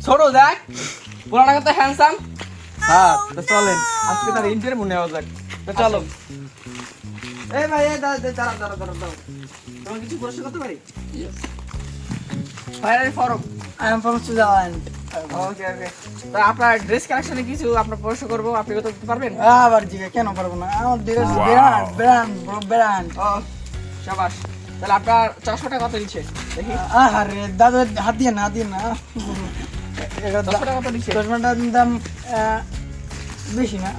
ছোট দেখ পুরানা কত হ্যান্ডসাম। হ্যাঁ তো চলেন আজকে তার ইন্টারভিউ নেওয়া যাক। তো চলো। এই ভাই এই দাঁড়াও তোমার কিছু প্রশ্ন করতে পারি? Fire form I am from Switzerland. ওকে ওকে। তো আপনার ড্রেস কালেকশনে কিছু আপনার প্রশ্ন করবো, আপনি কত করতে পারবেন? আবার জিজ্ঞাসা কেন পারবো না? আমার ড্রেস ব্র্যান্ড। ও শাবাশ। তাহলে আপনার চশমাটা কত নিচ্ছে দেখি? আরে দাদু হাত দিয়ে না চশমাটা কত নিচ্ছে? চশমাটার দাম বেশি না,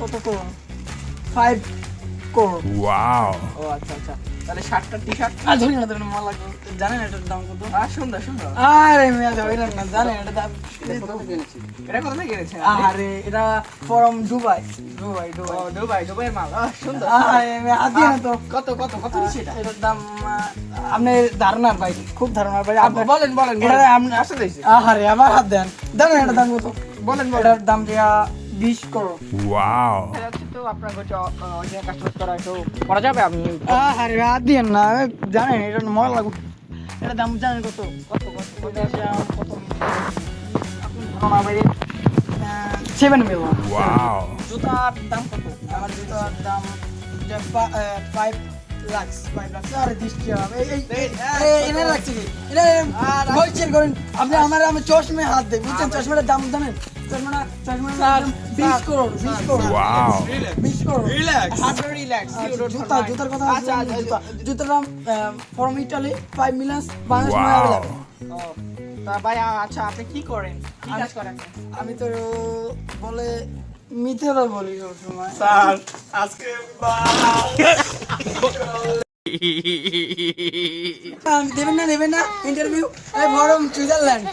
কত করুন 5 করুন। ও আচ্ছা আচ্ছা। তাহলে শার্টটা টি শার্ট ধরি না মাল লাগবে, জানেন এটার দাম কত? সুন্দর সুন্দর। আরে মেয়ে ধরিলেন না, জানেন এটা দাম? এটা কত থেকে কিনেছেন? আরে এটা ফরম দুবাই। দুবাইয়ের মাল। সুন্দর। আরে মেয়ে হাত দিয়ে না তো। কত কত কত নিচ্ছে এটা? এটার দাম আপনি ধারণার বাইরে, খুব ধারণার বাইরে। আপনি বলেন বলেন এটা আপনি আসলে আরে আবার হাত দেন, জানেন এটার দাম কত? বলেন এটার দাম দিয়া 20 করোড়। তো আপনার কাছে অরিজিনাল কাস্টমাইজ করা একটু করা যাবে? আমি আরে হাত দিয়ে না, জানেন এটা মজা লাগবে। এটার দাম জানেন কত? কত কত কত এটার দাম কত? আপনি ধারণার বাইরে 7 মিলিয়ন। জুতার দাম কত? আমার জুতার দাম 5 লাখ। আরে দৃষ্টি হবে এনে রাখছি কি এটা বলছেন করেন আপনি। আমার চশমে হাত দেয়, বুঝছেন? চশমাটার দাম জানেন? চশমাটার দাম 20 করোড়। 20 করোড়। রিল্যাক্স জুতার কথা আচ্ছা আচ্ছা। জুতার দাম from Italy 5 million Bangladesh available. ও তা ভাই আচ্ছা আপনি কি করেন, কি কাজ করেন? আমি তো বলে মিথ্যে কথা বলি সবসময়। স্যার আজকে দেবেন না ইন্টারভিউ? Form Switzerland.